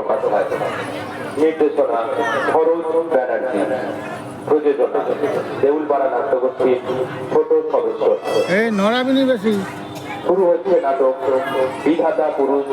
মুখোপাধ্যায়, নির্দেশনা সরোজ ব্যানার্জি, প্রযোজনা দেউলপাড়া নাট্যগোষ্ঠীর ছোট সদস্য। শুরু হচ্ছে নাটক বিধাতা পুরুষ।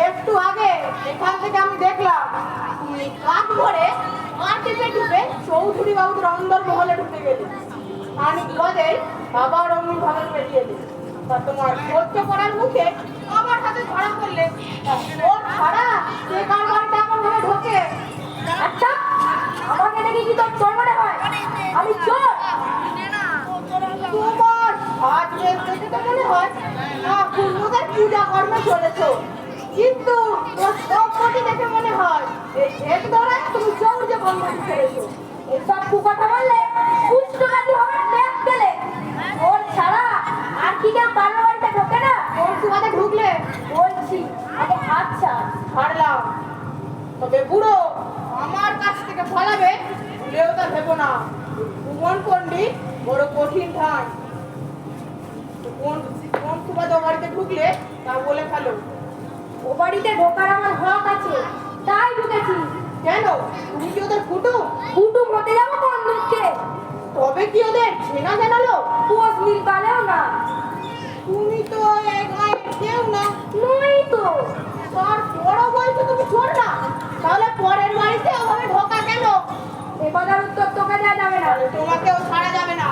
একটু আগে এখান থেকে আমি দেখলাম তুমি কাঠ ভরে টিপে টিপে চৌধুরী বাবুর অন্দর মহলে ঢুকে গেলে, খানিক বাদে বাবার অমনি ভাবে বেরিয়ে এলে। তা তোমার সহ্য করার মুখে আমার হাতে ধরা করলে, ওর ছাড়া সে কার বাড়িতে এমন ভাবে ঢোকে? আচ্ছা, আমাকে দেখে কি তোর চোর মনে হয়? আমি চোর? তোমার আজ দেখে তো মনে হয় না পূর্ণদের পূজা কর্মে চলেছো, কিন্তু ওর সবকটি দেখে মনে হয় এই এক ধরে তুমি চৌর্যে বন্ধন করেছো। এসব কুকথা বললে পুষ্টকাতি হবে দেখ গেলে। ওর ছাড়া আর কি কেউ কারোর বাড়িতে ঢোকে না? ওর সুবাদে ঢুকলে বলছি আগে আচ্ছা ছাড়লাম, তবে বুড়ো আমার কাছ থেকে ফলাবে ভুলেও তা ভেবো না। ভুবন পণ্ডিত বড় কঠিন ঠান, কোন সুবাদে ও বাড়িতে ঢুকলে তা বলে ফেলো। ও বাড়িতে ঢোকার আমার হক আছে, তাই ঢুকেছি। কেন, তুমি কি ওদের কুটুম? কুটুম হতে যাবো কোন দুঃখে? তবে কি ওদের চেনা জানালো? পোষ মিল কালেও না। তুমি তো এক গায়ে কেউ না। নই তো। তারপরও বলছো তুমি চোর না, তাহলে পরের বাড়িতে ওভাবে ঢোকা কেন? এ কথার উত্তর তোকে দেওয়া যাবে না। তোমাকেও ছাড়া যাবে না।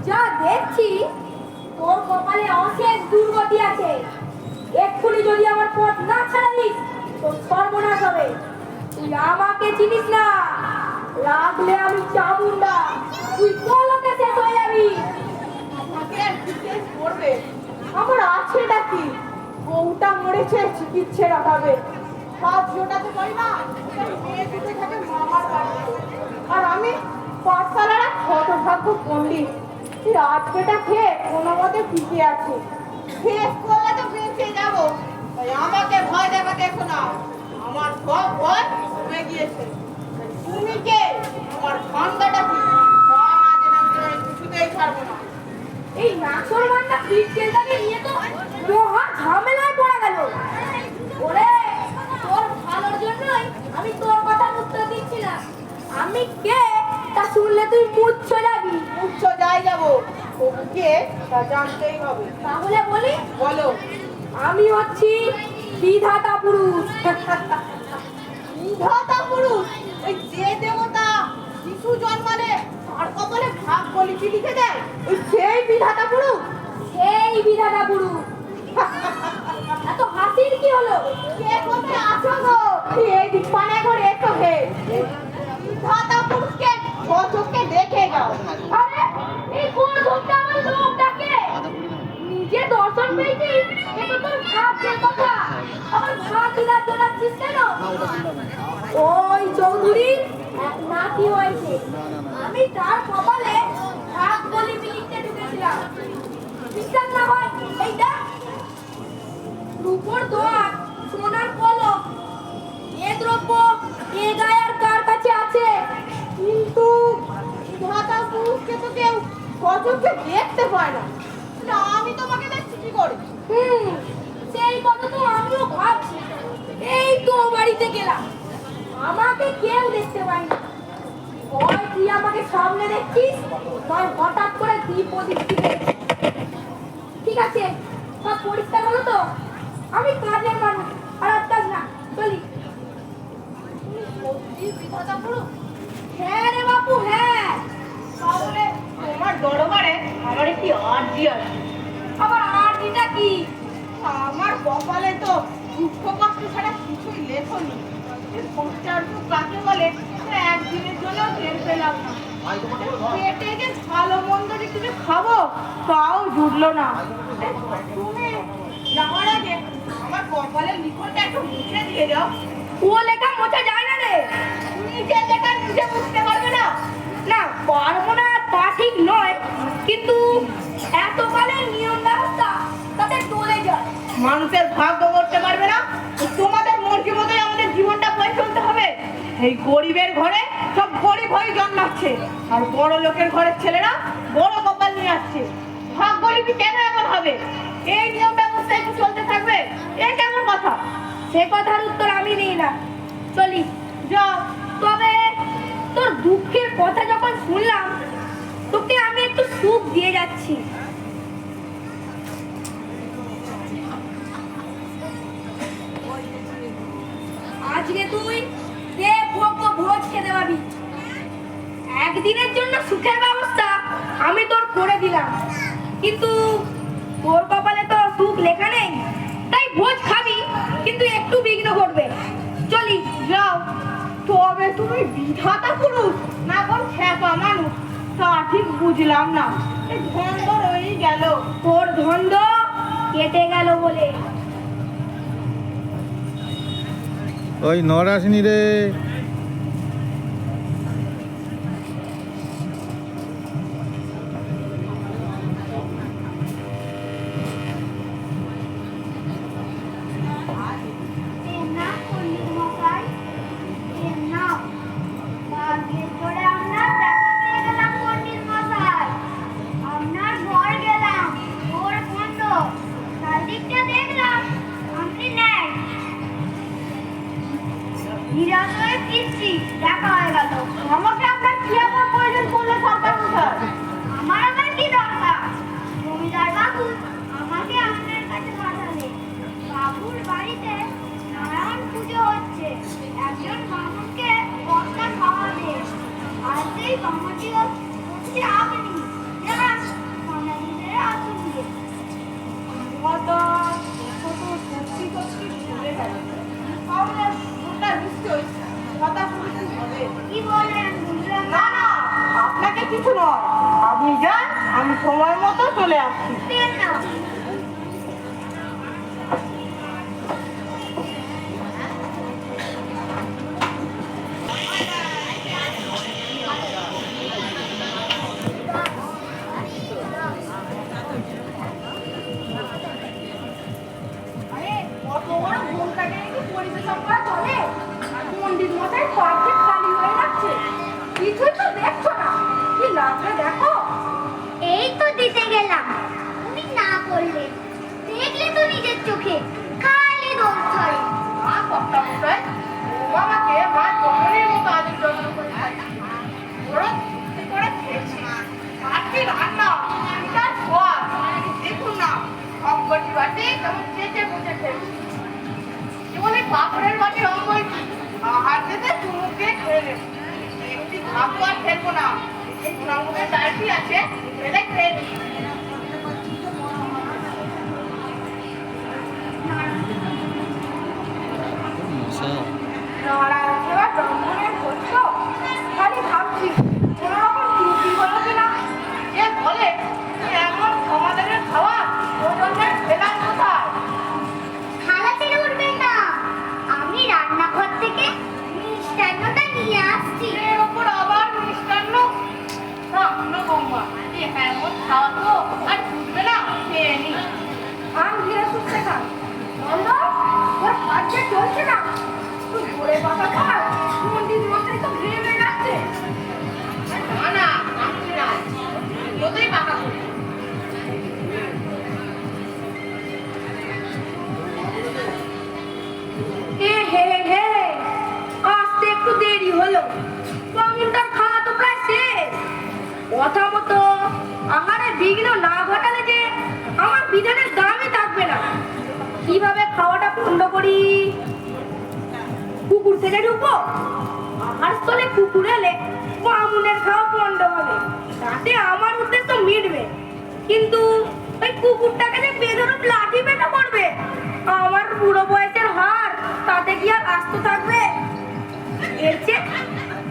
যা দেখছি তোর কপালে অশেষ দুর্গতি আছে। এক্ষুনি যদি আমার পথ না ছাড়িস তোর সর্বনাশ হবে। তুই আমাকে চিনিস না, রাখলে আমি চামুন্ডা, তুই পলকে শেষ হয়ে যাবি। আমাকে আর জিজ্ঞেস করবে আমার আছেটা কি? বউটা মরেছে চিকিৎসার অভাবে, কাজ জোটাতে পারি না, মেয়ে দুটো থাকে মামার বাড়িতে, আর আমি পাঠশালার এক হতভাগ্য পণ্ডিত। আজকেটা খেয়ে কোনো মতে টিকে আছি। শেষ করলে তো বেঁচে যাবো, তাই আমাকে ভয় দেখাতে এসো না। আমার সব ভয় কমে গিয়েছে। তুমি কে? আমার ঠান্ডাটা কি? না জেনে আমি তোমায় কিছুতেই ছাড়বো না। এই নাছর মান্না ক্রিস্টেলটাকে নিয়ে তো মহা ঝামেলায় পড়া গেল। ওরে, তোর ভালোর জন্যই আমি তোর কথা উত্তর দিচ্ছি না। আমি কে তা শুনলে তুই মুচ্ছ যাবি। উচ্চ যাই যাবো, তবু কে তা জানতেই হবে। তাহলে বলি, বলো। আমি হচ্ছি বিধাতা পুরুষ। বিধাতা পুরুষ? ওই যে দেবতা শিশু জন্মালে তার কপালে ভাগ্য লিখে দেয়, ওই সেই বিধাতা পুরুষ? সেই বিধাতা পুরুষ। এত হাসির কি হলো? কে কোথায় আছো গো? এই দিক পানে করে এসো হে। বিধাতা পুরুষকে চোখে দেখে যাও। আরে, এই কোন লোকটা আমার লোকটাকে নিজে দর্শন পেয়েছি, এটা তোর ভাগ্যের কথা। আমার ভাগ্যটা দোলাচ্ছিস কেন? ওই চৌধুরী এক নাতি হয়েছে, আমি তার কপালে ভাগ্য লিখতে ঢুকেছিলাম। বিশ্বাস না হয় এই দেখ, রূপোর দোয়ার সোনার কলম, এ দ্রব্য এ গায়ার কার কাছে আছে? কিন্তু বিধাতা পুরুষকে তো কেউ চোখে দেখতে পায় না। না, আমি তোমাকে দেখছি কি করে? সেই কথা তো আমিও ভাবছি। এই তো বাড়িতে গেলাম, আমাকে কেউ দেখতে পায় না। হয় তুই আমাকে সামনে দেখছিস, নয় হঠাৎ করে দ্বীপ দৃষ্টি দেখছিস। ঠিক আছে, সব পরিষ্কার হলো তো? আমি কাজের মানুষ, আর কাজ না, চলি। এই বিধাতা পুরুষ? হ্যাঁ রে বাপু, হ্যাঁ। তাহলে তোমার দরবারে আমার একটি আর্জি আছে। আবার আরজিটা কি? আমার কপালে তো দুঃখ কষ্ট ছাড়া কিছুই লেখনি। সংসার সুখ কাকে বলে তা একদিনের জন্য টের পেলাম না। পেটে যে ভালো মন্দ যে কিছু খাবো তাও জুটলো না। তুমি যাওয়ার আগে আমার কপালের লিখনটা একটু মুছে দিয়ে যাও। ও লেখা মোছা যায় না রে। নিজে লেখা নিজে বুঝতে পারবে না। না, পারবো না তা ঠিক নয়, কিন্তু এতকালের নিয়ম ব্যবস্থা তাতে চলে যায়। মানুষের ভাগ্য করতে পারবে না। তোমাদের মর্জি মতোই আমাদের জীবনটা বয়ে চলতে হবে। এই গরিবের ঘরে সব গরিব হয়ে জন্মাচ্ছে, আর বড় লোকের ঘরের ছেলেরা বড় কপাল নিয়ে আসছে। ভাগ্যলিপি কেন এমন হবে? এই নিয়ম ব্যবস্থা একটু চলতে থাকবে, এ কেমন কথা? সে কথার উত্তর আমি দিই না। চলি। যাও। তবে তোর দুঃখের কথা যখন শুনলাম, তোকে আমি একটু সুখ দিয়ে যাচ্ছি। আজকে তুই দেবভোগ্য ভোজ খেতে পাবি। একদিনের জন্য সুখের ব্যবস্থা আমি তোর করে দিলাম, কিন্তু তোর কপালে তো সুখ লেখা নেই, তাই ভোজ খাবি কিন্তু একটু বিঘ্ন ঘটবে। চলি। যাও। তবে তুমি বিধাতা পুরুষ না কোন খ্যাপা মানুষ তা ঠিক বুঝলাম না। এই ধন্দ রয়েই গেল। তোর ধন্দ কেটে গেল বলে। ওই নরাসিনী রে, দেখা হয়ে গেল। আমাকে আপনার কি এমন প্রয়োজন পড়লো সরকার মশাই? আমার আবার কি দরকার? জমিদার বাবু আমাকে আপনার কাছে পাঠালে। বাবুর বাড়িতে নারায়ণ পুজো হচ্ছে, একজন বামুনকে কর্তা খাওয়াবে। আর সেই বামুনটি হচ্ছে আপনি, যারা সমাজের আসুন দিয়ে। কথা ছোট সত্যি সত্যি ভুলে গেল। তাহলে ওটা নিশ্চয়ই কথা পুরুষ হবে। কি বলেন? বুঝলাম না না, আপনাকে কিছু নয়। আপনি যান, আমি সময় মতো চলে আসছি। পেন না। আরে কত বড় ভুলটাকে কি পরিবেশন করা চলে? পণ্ডিত মশাই পার্কে খালি হয়ে যাচ্ছে, কিছুই তো দেখছো না। কি লাগবে দেখো। এই তো দিতে গেলাম, তুমি না করলে। দেখলে তো নিজের চোখে, খালি দোষ ধরে। মা কর্তা মশাই, বাবাকে মা জননীর মতো আদর যত্ন করে থাকি। ওরা কি করে খেয়েছি। আজকে রান্না এটার স্বাদ দেখুন না, সবকটি বাটি কেমন চেটে বুঝে খেয়েছি। যেমন এই পাথরের বাটি অঙ্গই হাত দিতে চুমুক দিয়ে খেয়ে নেব। একটি ভাতও আর ফেলবো না। এই গুণাগুণের ডালটি আছে, ফেলে খেয়ে নেব। নারায়ণ সেবা ব্রাহ্মণের করছ, খালি ভাবছি কোনোরকম ত্রুটি হলো কিনা। যে বলে এমন সমাধানের খাওয়া ওজনের ফেলার কোথায়? থালা ছেড়ে উঠবেন না, আমি রান্নাঘর থেকে মিষ্টান্নটা নিয়ে আসছি। এর ওপর আবার মিষ্টান্ন। রাখলো বৌমা, এমন খাওয়া তো আর ছুটবে না, খেয়ে নি। আম ঘিরে শুকতে খান। বন্ধ, ওর হাত যে চলছে না। তুই ঘুরে পাতা খাস, পণ্ডিত মশাই তো ঘেমে যাচ্ছে। না না, আমি না, যতই পাকা করি। হে হে হে, আসতে একটু দেরি হলো। বামুনটার খাওয়া তো প্রায় শেষ। কথা মতো আহারে বিঘ্ন না ঘটালে যে আমার বিধানের দামই থাকবে না। কিভাবে খাওয়াটা পূর্ণ করি? পুকুর থেকে ঢুকবো? আর স্থলে কুকুর এলে বামুনের খাওয়া পণ্ড হবে, তাতে আমার উদ্দেশ্য মিটবে। কিন্তু ওই কুকুরটাকে যে বেধরক লাঠি পেটা করবে, আমার বুড়ো বয়সের হার তাতে কি আর আস্ত থাকবে? এর চেয়ে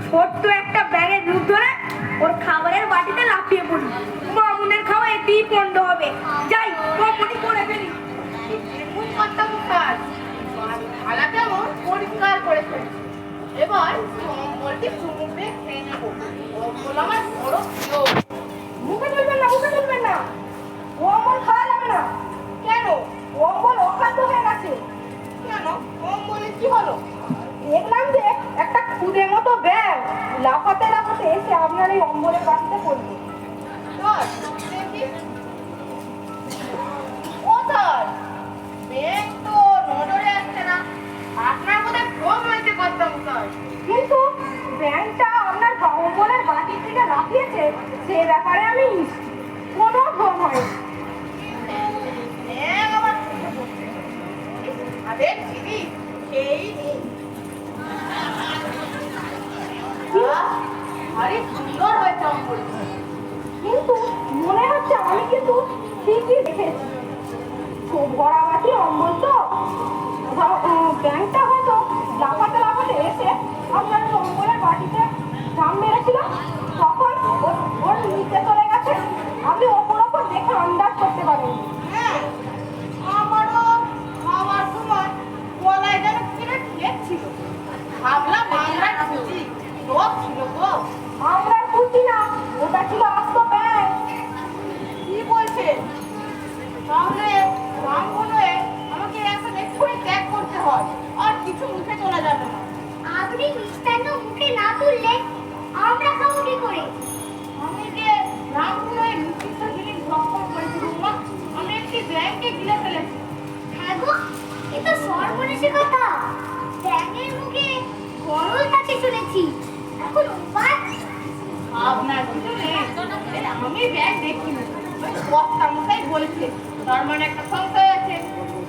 ছোট্ট একটা ব্যাঙের রূপ ধরে ওর খাবারের বাটিতে লাফিয়ে পড়ি, বামুনের খাওয়া এতেই পণ্ড হবে। যাই, কমনি করে ফেলি। থালা কেমন পরিষ্কার করে ফেলছি। এবার কম্বলটি চুমুক দিয়ে খেয়ে নেবো। কম্বল আমার বড় প্রিয়। মুখে তুলবেন না, মুখে তুলবেন না, ও অমল খাওয়া যাবে না। কেন? ও অমল অখাদ্য হয়ে গেছে। কেন? কম্বলে কি হলো? দেখলাম যে একটা খুদে মতো ব্যাঙ লাফাতে লাফাতে এসে আপনার এই অম্বলের বাটিতে পড়লো। ধর, দেখি। কোথায়? ব্যাঙ তো নজরে আসছে না। আপনার বোধহয় ভ্রম হয়েছে কর্তামশাই। কিন্তু ব্যাঙটা আপনার অম্বলের বাটির থেকে লাফিয়েছে, সে ব্যাপারে আমি নিশ্চিত। কোনো ভ্রম হয়নি। ব্যাঙ আবার উঠে পড়ছে। আরে চিনি, খেয়েই নি। আরে সুন্দর হয়েছে অম্বল। কিন্তু মনে হচ্ছে আমি কিন্তু ঠিকই দেখেছি। খুব ভরা বাটি অম্বল তো, ব্যাঙটা হয়তো লাফাতে লাফাতে এসে আপনার ওই অম্বলের বাটিতে ঝাম মেরেছিল, তখন ওর নিচে চলে গেছে। আপনি ওপর ওপর দেখে আন্দাজ করতে পারেন। হ্যাঁ, আমারও খাওয়ার সময় গলায় যেন কিনে ঠেকছিল। ভাবলাম আমরা খুঁজি, লোক ছিল গো। আমরা খুঁজি না, ওটা ছিল আস্ত ব্যাঙ। কি বলছেন? তাহলে ব্রাহ্মণ হয়ে আমাকে এখন এক্ষুনি ত্যাগ করতে হয়, আর কিছু মুখে চলে যাবে না। আপনি মিষ্টান্ন মুখে না তুললে আমরা খাবো কি করে? আমি যে ব্রাহ্মণ হয়ে নিষিদ্ধ জিনিস ভক্ষণ করেছি মা, আমি একটি ব্যাংকে গিলে ফেলেছি। হ্যাঁ গো, এ তো সর্বনেশে কথা। ব্যাঙের মুখে গরল থাকে শুনেছি, এখন উপায়? আপনার কিছু নেই, আমি ব্যাগ দেখিনি। ওই কর্তামশাই বলেছে তার মানে একটা সংশয় আছে।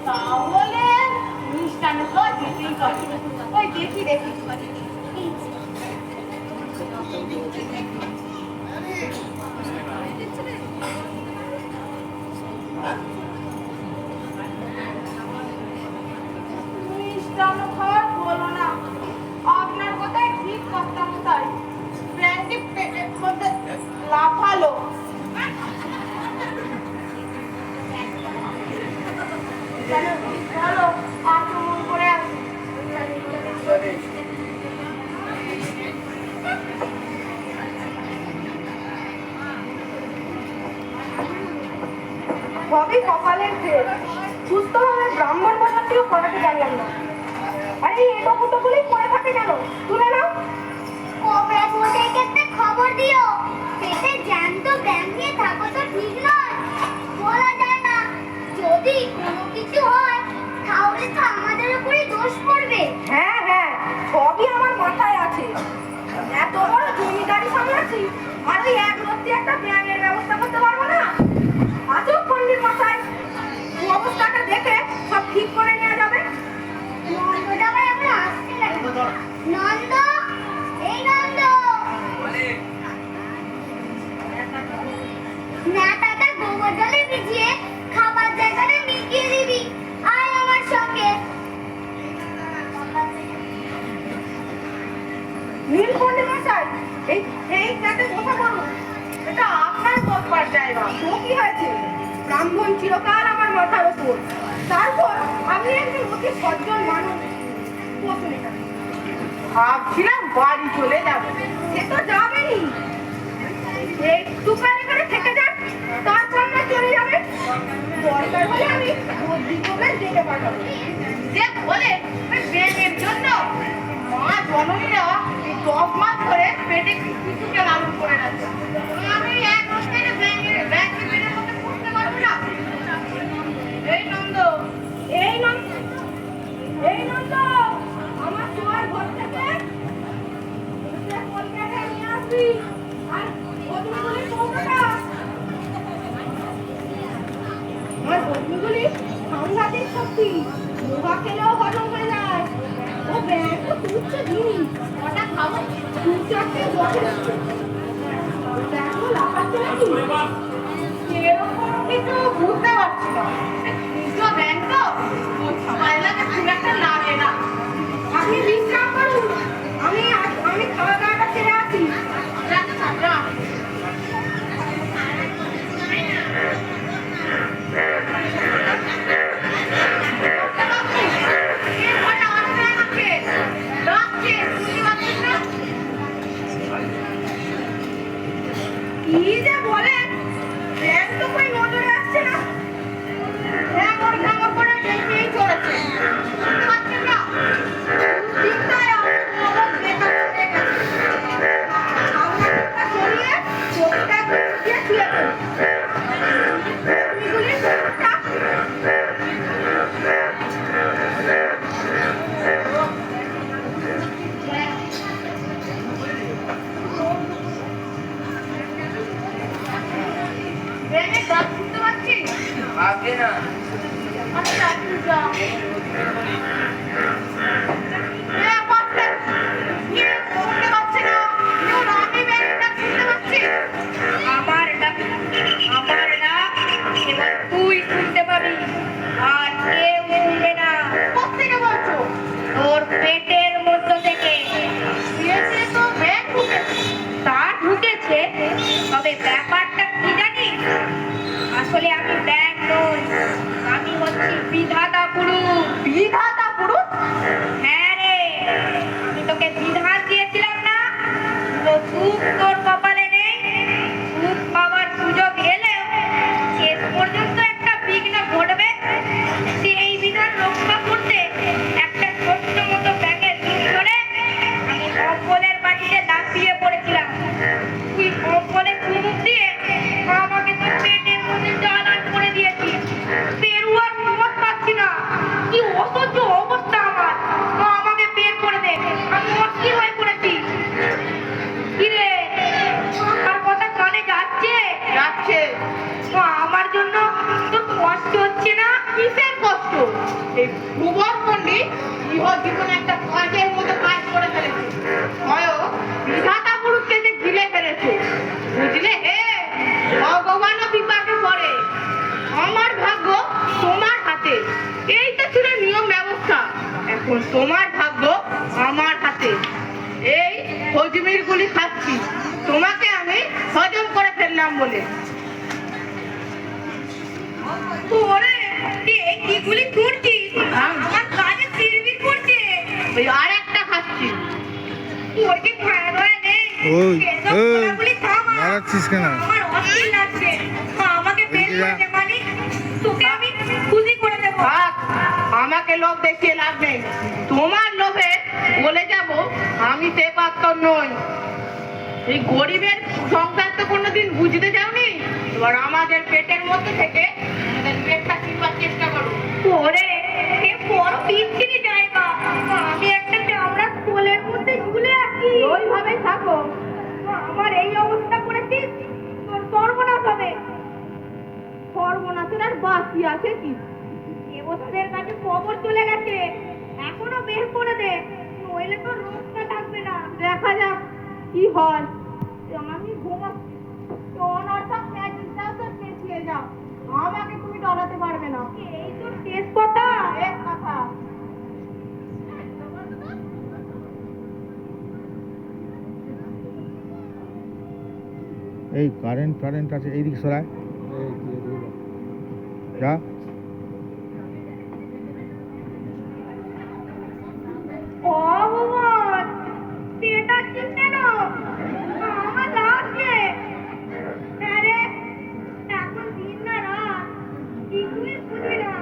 তাহলে মিষ্টান্ন তো যেতেই পারে। ওই দেখি দেখি। মিষ্টান্ন খাওয়ার বলো না। আপনার কথাই ঠিক কর্তামশাই। ব্যাংকটি পেটের মধ্যে লাফালো। চলো আক্রমণ করে আসি। সবই কপালের জের। সুস্থভাবে ব্রাহ্মণ বসাতেও পড়াতে জানলাম না। আরে এটো ফুটো গুলোই পড়ে থাকে কেন? তুলে নাও। কবে মোদেরকে একটা খবর দিও, পেটে জ্যান্ত ব্যাঙ নিয়ে থাকো তো ঠিক নয়, বলা যায় না। যদি কোনো কিছু হয় তাহলে তো আমাদের উপরই দোষ পড়বে। হ্যাঁ হ্যাঁ, সবই আমার মাথায় আছে। এত বড় জমিদারি সামলাচ্ছি, আর ওই এক রত্তি একটা ব্যাঙের ব্যবস্থা করতে পারবো না? আজব পণ্ডিত মশাই, অবস্থাটা দেখে সব ঠিক করে নেওয়া যাবে। নন্দটা আবার এখন আসছে না। নন্দ, এই নন্দ, ন্যাটাটা গোবর জলে ভিজিয়ে খাবার জায়গাটা মিশিয়ে দিবি। আয় আমার সঙ্গে। নীল পণ্ডিত মশাই, এই এই ফ্ল্যাটে বসা করুন। এটা আপনার বসবার জায়গা। তো কি হয়েছে? ব্রাহ্মণ চিরকাল আমার মাথার ওপর। তারপর আপনি একজন অতি সজ্জন মানুষ। বসুন এখানে। ভাবছিলাম বাড়ি চলে যাবে। সে তো যাবেনি, একটুখানি করে থেকে যান, তারপর না চলে যাবে। দরকার হলে আমি বদ্যি করে ডেকে পাঠাবো। যে বলে ওই ব্যাঙের জন্য মা জননীরা এই 10 মাস ধরে পেটে শিশুকে লালন করে রাখছে। আমি এক রকমের ব্যাঙের পেটের মধ্যে পুষতে পারবো না। এই নন্দ, এই নন্দ, এই নন্দ, আমার শোয়ার ঘর থেকে কলকাতায় নিয়ে আসবি। আর বদনিগুলির কৌটোটা, আমার বদনিগুলি সাংঘাতিক শক্তি, মুগা খেলেও হজম হয়ে যায়। ও ব্যাগ তো তুচ্ছ জিনিস, কটা খাবো, দু চারটে বটে। দেখো লাফাচ্ছে নাকি? এরকম কিছু বুঝতে পারছি না। নিজ ব্যাংক তো, ওর সবাইলাকে খুব একটা লাগে না। আপনি বিশ্রাম করুন, আমি খাওয়া দাওয়াটা সেরে আসি। রাখো ছাত্রা। কি যে বলেন, ব্যাংক তো কই নজরে আসছে না। হ্যাঁ, ওর জামা পরে দেখেই চলেছে। পাচ্ছেন না? চিন্তায় আমার খবর বেকার হয়ে গেছে। খাওয়াটা সরিয়ে চোখটা দিয়ে শুয়ে পড়ুন। এগুলি চোখটা ব্যাঙের ডাক শুনতে পাচ্ছি? আগে না আচ্ছা, আপনি যাও। পাচ্ছে। শুনতে পাচ্ছে না। আমি ব্যাঙের ডাক শুনতে পাচ্ছি। আমার ডাক এবার তুই শুনতে পাবি, আর কেউ শুনবে না। কোত্থেকে বলছো? তোর পেটের মধ্য থেকে। পেটে তো ব্যাঙ ঢুকেছে। তা ঢুকেছে, তবে ব্যাপারটা কি জানিস? আসলে আমি ব্যাঙ নই, আমি হচ্ছি বিধাতা পুরুষ। বিধাতা পুরুষ? হ্যাঁ রে, আমি তোকে বিধান দিয়েছিলাম না, তো সুখ তোর কপালে নেই। সুখ পাওয়ার সুযোগ এলেও শেষ পর্যন্ত একটা বিঘ্ন ঘটবে। সেই বিধান রক্ষা করতে একটা ছোট্ট মতো ব্যাঙের রূপ ধরে আমি কম্বলের বাড়িতে লাফিয়ে পড়েছিলাম। তুই কম্বলে চুমুক দিয়ে আমাকে তোর পেটের মধ্যে জ্বালান করে দিয়েছিস। বেরুয়ার পথ পাচ্ছি না, কি অসহ্য অবস্থা আমার। আমাকে বের করে দে, আমি অস্থির হয়ে পড়েছি। কিরে, আমার কথা কানে যাচ্ছে? যাচ্ছে। আমার জন্য তোর কষ্ট হচ্ছে না? কিসের কষ্ট? এই ভুবন পণ্ডিত ইহ জীবনে একটা কাজের মতো কাজ করে ফেলেছে। হয় বিধাতা পুরুষকে যে গিলে ফেলেছে, বুঝলে হে? ভগবানও বিপাকে পড়ে। আমার ভাগ্য তোমার হাতে। এই তো ছিল নিয়ম ব্যবস্থা। এখন তোমার ভাগ্য আমার হাতে। এই হজমির গুলি খাচ্ছি, তোমাকে আমি হজম করে ফেললাম বলে। ওরে, এই কিগুলি করছিস? আমার কাজে চিরবির করছে। ওই আর একটা খাচ্ছি। তোর কি ভয় ভয় নেই? ওই, এসব ওই, গোলাগুলি থামা। নাড়াচ্ছিস কেন? আমার অস্থির লাগছে। আমাকে বের এদিকে করে যা। দে মানিক, তোকে আমি খুশি করে দেবো। থাক, আমাকে লোভ দেখিয়ে লাভ নেই। তোমার লোভে বলে যাব আমি সে পাত্র নই। এই গরিবের সংসার তো কোনোদিন বুঝতে যাওনি, এবার আমাদের পেটের মধ্যে থেকে আমাদের পেটটা কিনবার চেষ্টা করো। ওরে, এ বড় পিচ্ছিরি জায়গা। আমি একটা চামড়ার কোলের মধ্যে ঝুলে আছি। ওইভাবেই থাকো। আমার এই অবস্থা করেছিস, তোর সর্বনাশ হবে। সর্বনাশের আর বাকি আছে কি? দেবতাদের কাছে খবর চলে গেছে, এখনো বের করে দে, নইলে তো রোগটা থাকবে না। দেখা যাক কি হয়। আমি ঘুমাচ্ছি। অনর্থক ম্যাজিক দাও তো চেঁচিয়ে যাও, আমাকে তুমি ডরাতে পারবে না। এই তোর শেষ কথা? এক কথা। এই কারেন্ট আছে, এইদিক সরায় যা। ও ভগবান, পেটাচ্ছিস কেন? আমার লাগছে। আরে, এখন দিন না রাত, কিছুই বুঝি না।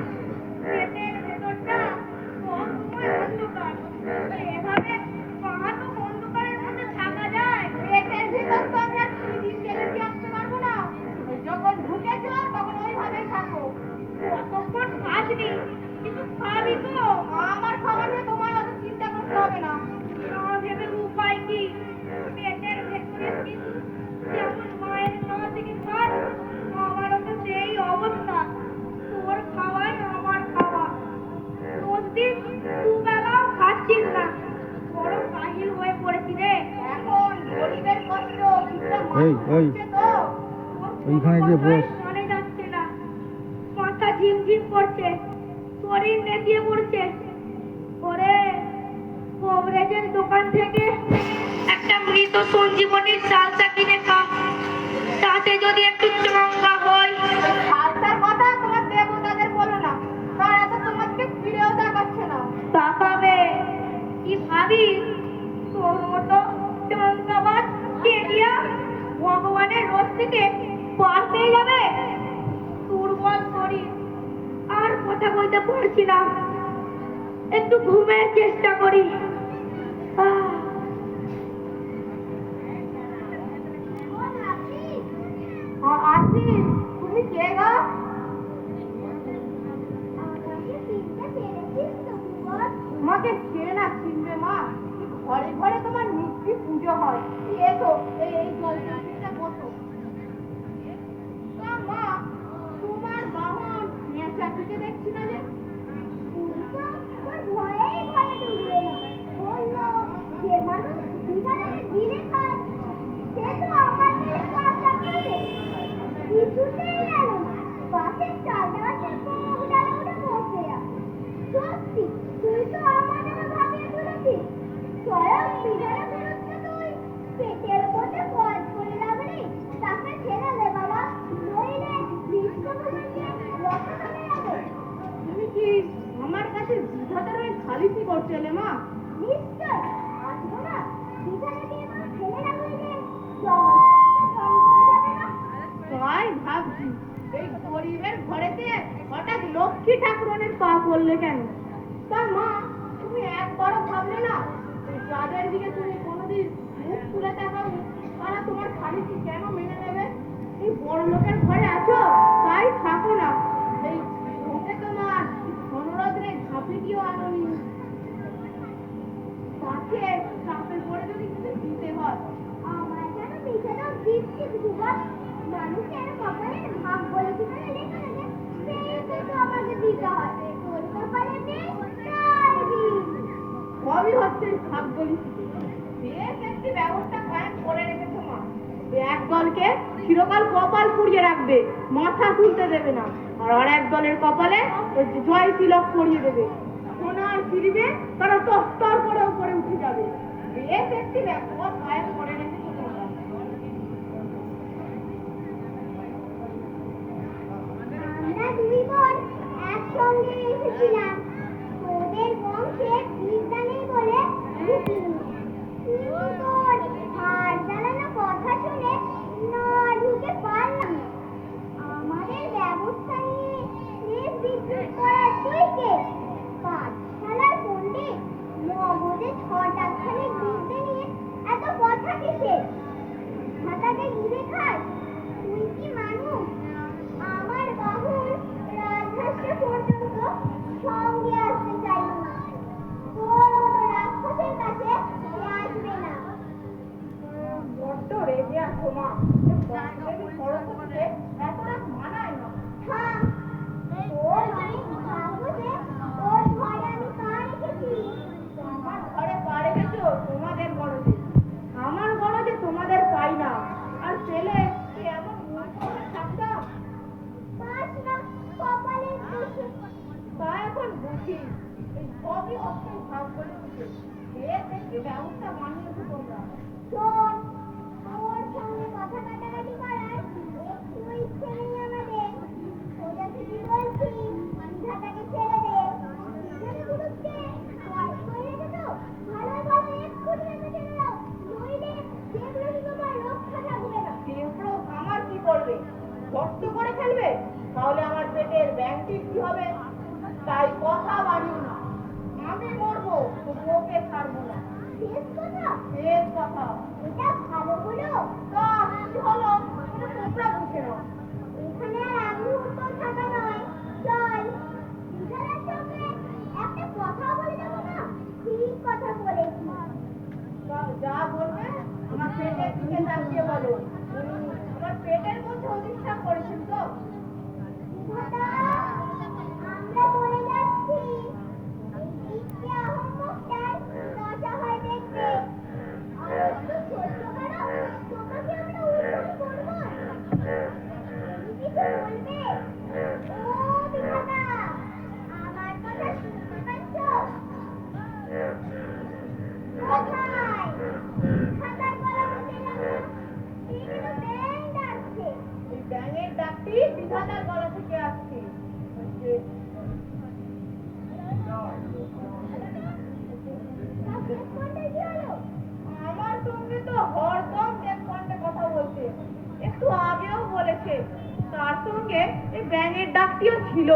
পেটের ভেতরটা সবসময় অন্ধকার। এভাবে তো অন্ধকারের মধ্যে থাকা যায়? পেটের ভিতর তো আমি আর 3 দিন গেলে কি আসতে পারবো না। যখন ঢুকেছো তখন ওইভাবেই থাকো। কত এই এই হচ্ছে তো ওইখানে গিয়ে বস। মনে যাচ্ছে না, মাথা ঝিমঝিম করছে, শরীর নেতিয়ে পড়ছে। ওরে, কবরেজের দোকান থেকে একটা মৃত সঞ্জীবনীর চালটা কিনে খা, তাতে যদি একটু চঙ্গা হয়। খালসার কথা তোমার দেবতাদের বলো না, তারা তো তোমাকে ফিরেও দেখাচ্ছে না। তাকাবে কি ভাবিস তোর মতো চঙ্গাবাজ টেডিয়া ভগবানের রোজ থেকে পার পেয়ে যাবে? দুর্বল শরীর, আর কথা বলতে পারছি না, একটু ঘুমের চেষ্টা করি। আসিস, তুমি কে গো? তোমাকে কে না চিনবে মা? ঘরে ঘরে তোমার নিত্য পুজো হয়। এসো, এই জলটা বসো। তা মা, তোমার বাহন নেশাটিকে দেখছি না যে? সত্যি তুই তো আমাদের ভাবিয়ে তুলেছিস। স্বয়ং বিধানে বেরোচ্ছে তুই। পেটের মধ্যে বয়স করে লাগলি, তাকে ছেড়ে দে বাবা, নইলে বিশ্বভূমিকে রক্ষা করে যাবে। তুমি কি আমার কাছে বিধাতার ওই খালিসি করছিলে মা? নিশ্চয় আসবো না, বিধানাকে এবার ফেলে না হইলে তাই ভাবছি, এই গরিবের ঘরেতে হঠাৎ লক্ষ্মী ঠাকুরনের পা পড়লে কেন? তা মা, তুমি একবারও ভাবলে না যাদের দিকে তুমি কোনোদিন মুখ তুলে তাকাও তারা তোমার খালিসি কেন মেনে নেবে? এই বড় লোকের ঘরে আছো তাই থাকো না। এই ঘুমে তোমার অনুরোধে ঝাঁপিটিও আনোনি, তাকে চাপে পড়ে যদি কিছু দিতে হয়। আমার যেন বিছানাও দিচ্ছি দুবার, মানুষের কপালে ভাগ বলে কি করে লেখা থাকে, সেই তো আমাকে দিতে হয়। তোর কপালে নেই তাই দিই। সবই হচ্ছে ভাগ্যলি। বেশ একটি ব্যবস্থা কায়েম করে রেখেছো মা। এক দলকে চিরকাল কপাল পুড়িয়ে রাখবে, মাথা তুলতে দেবে না, আর এক দলের কপালে ওই যে জয় তিলক পরিয়ে দেবে। সোনার ফিরবে, তারা তস্তর করে উপরে উঠে যাবে। বেশ একটি ব্যবস্থা কায়েম করে রেখেছো তোমরা। আমরা দুই বোন একসঙ্গে এসেছিলাম, তোদের বংশে বিদ্যা নেই বলে ঢুকিনি। কিন্তু তোর হার জ্বালানো কথা শুনে না ঢুকে পারলাম না। আমাদের ব্যবস্থা নিয়ে দেশ বিদ্রোহ করার তুই কে? পাঠশালার পণ্ডিত, মগজে 6টা খানিক বিদ্যে নিয়ে এত কথা কিসের? মাথাকে গিলে খাস? তুই কি মানুষ? আমার বাহুর রাজহাঁসটা পর্যন্ত সঙ্গে আসতে চাইল না। তোর মতো রাক্ষসের কাছে সে আসবে না। বড্ড রেগে আছো মা। বাচ্চাদের সরস্বতীতে এত রাত মানায় না। থাম, তোর অনেক ভাবছে তোর ঘরে আমি পা রেখেছি। আমার ঘরে পা রেখেছো তোমাদের গরজে, আমার গরজে তোমাদের পাই না। আর ছেলে কি এমন মুখ করে থাকতাম? পাস না কপালের দোষে। তা এখন বুঝি এই সবই হচ্ছে ভাগ্যের দিকে। বেশ একটি ব্যবস্থা বানিয়েছো তোমরা। শোন, তোর সঙ্গে কথা কাটাকাটি করার একটু ইচ্ছে নেই আমাদের। সোজা সুজি বলছি, বিধাতাকে ছেড়ে দে। বিধানের বিরুদ্ধে বয়স করে রেখেছো, ভালোই ভালো এক্ষুনি এসে ছেড়ে দাও, নইলে যেগুলো তোমার রক্ষা থাকবে না। তীব্র আমার কি করবে? শক্ত করে ফেলবে? তাহলে আমার পেটের ব্যাংকটি কি হবে? তাই কথা বাড়িও না। আমি মরবো, তবু ওকে ছাড়বো না। শেষ কথা, শেষ কথা। এটা ভালো হলো। তা কি হলো? এটা তোমরা বুঝে নাও। এখানে আর এক মুহূর্ত থাকা নয়, চল বিধানের সঙ্গে একটা কথা বলে যাবো না? ঠিক কথা বলেছি। যা বলবে আমার পেটের দিকে তাকিয়ে বলো। আমার পেটের মধ্যে অধিষ্ঠান করেছেন তো? বিধাতা, আমরা বলে যাচ্ছি, এই দিককে আহম্মকটার দশা হয় দেখবে। আর তো সহ্য করো, তোমাকে আমরা উল্টো বিধাতার গলা থেকে আসছে। আমার সঙ্গে তো হরদম দেখতে কথা বলছে, একটু আগেও বলেছে, তার সঙ্গে এই ব্যাঙের ডাকটিও ছিল।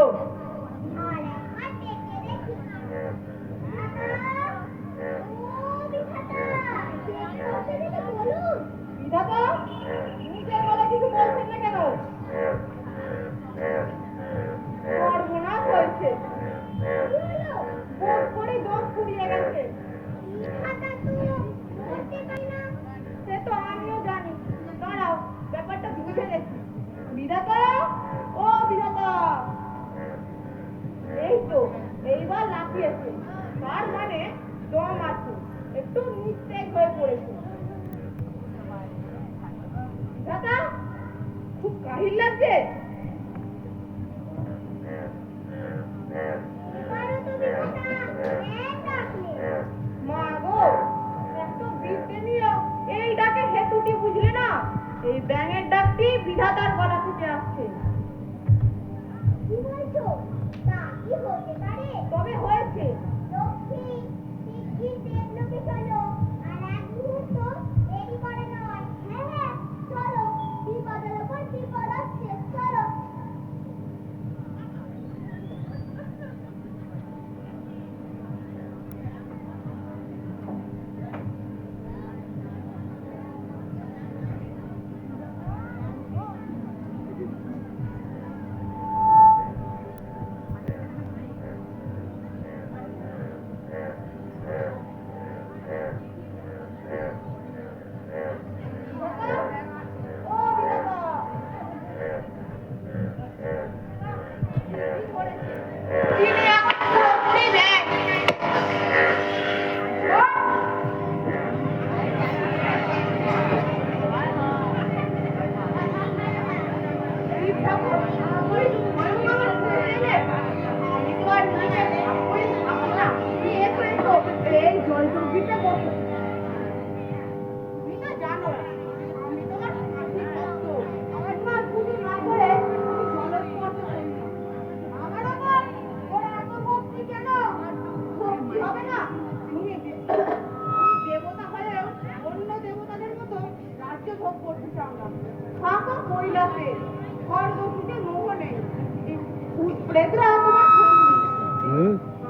বিধাতা, নিজের বলে কিছু বলছেন না কেন? সর্বনাশ হয়েছে, বোধ করে দম ফুরিয়ে গেছে। সে তো আমিও জানি, দাঁড়াও ব্যাপারটা বুঝে দেখি। বিধাতা, ও বিধাতা, এই তো এইবার লাফিয়েছে, তার মানে দম আছে, একটু নিস্তেজ হয়ে পড়েছে। বিধাতা, খুব কাহিল লাগছে। মা গো, একটু বৃদ্ধে নিও, এই ডাকে হেতুটি বুঝলে না? এই ব্যাঙের ডাকটি বিধাতার গলা থেকে আসছে। তবে হয়েছে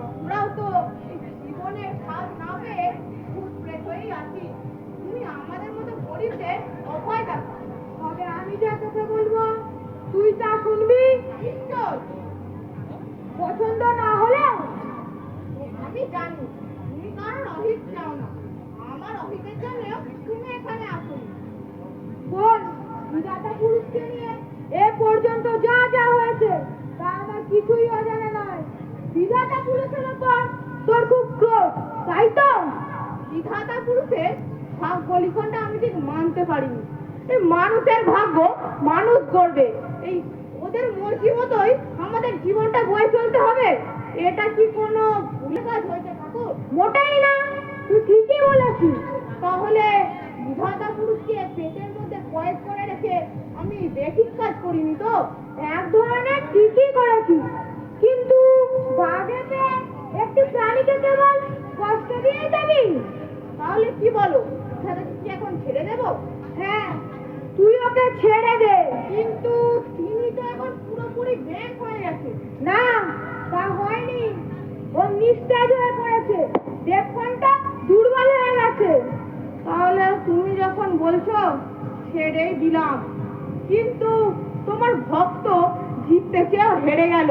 আমরাও তো জীবনে স্বাদ না পেয়ে ভূত প্রেত হয়েই আছি। তুমি আমাদের মতো গরিবদের অভয় দেখো। তবে আমি যা তোকে বলবো তুই তা শুনবি। নিশ্চয়, পছন্দ না হলেও আমি জানি তুমি কারণ অহিত চাও না। আমার অহিতের জন্য তুমি এখানে আসো। বল, বিধাতা পুরুষকে নিয়ে এ পর্যন্ত যা যা হয়েছে তা আমার কিছুই অজানা নয়। বিধাতা পুরুষের উপর তোর খুব ক্রোধ, তাই তো? বিধাতা পুরুষের ভাগ্য লিখনটা আমি ঠিক মানতে পারিনি। এই মানুষের ভাগ্য মানুষ গড়বে, এই ওদের মর্জি মতোই আমাদের জীবনটা বয়ে চলতে হবে। এটা কি কোনো ভুল কাজ হয়েছে ঠাকুর? মোটেই না, তুই ঠিকই বলেছিস। তাহলে বিধাতা পুরুষকে পেটের মধ্যে কয়েদ করে রেখে আমি বেঠিক কাজ করিনি তো? এক ধরনের ঠিকই করেছিস, কিন্তু বাঘেতে একটি প্রাণীকে কেবল কষ্ট দিয়ে যাবি। তাহলে কি বলো, কি এখন ছেড়ে দেব? হ্যাঁ, তুই ওকে ছেড়ে দে, কিন্তু তিনি তো এখন পুরোপুরি ব্যাংক হয়ে গেছে। না, তা হয়নি, ও নিস্তেজ হয়ে পড়েছে, দেখনটা দুর্বল হয়ে গেছে। তাহলে তুমি যখন বলছো ছেড়েই দিলাম, কিন্তু তোমার ভক্ত জিততে চেয়েও হেরে গেল,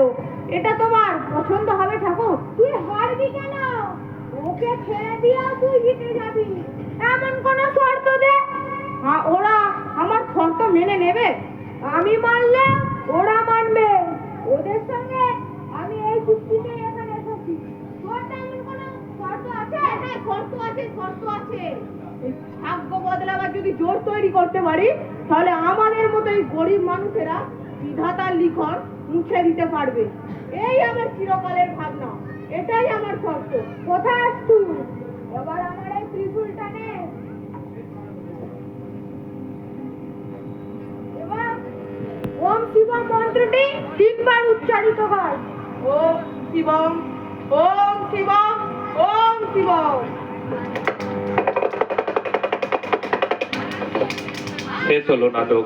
এটা তোমার পছন্দ হবে ঠাকুর? তুই হারবি কেন? ওকে ছেড়ে দিয়েও তুই জিতে যাবি, এমন কোন শর্ত দে। ওরা আমার শর্ত মেনে নেবে? আমি মানলে ওরা মানবে, ওদের সঙ্গে আমি এই চুক্তিতে এখানে এসেছি। তোর তেমন কোনো শর্ত আছে? হ্যাঁ, শর্ত আছে, শর্ত আছে। ভাগ্য বদলাবার যদি জোর তৈরি করতে পারি, তাহলে আমাদের মতো এই গরিব মানুষেরা বিধাতার লিখন মুছে দিতে পারবে। এই আমার চিরকালের ভাবনা, এটাই আমার শর্ত। কোথায় আসছু? এবার আমার এই ত্রিশূলটা নে। এবার ওম শিবম মন্ত্রটি তিনবার উচ্চারিত হয়। ওম শিবম, ওম শিবম, ওম শিবম। শেষ হলো নাটক।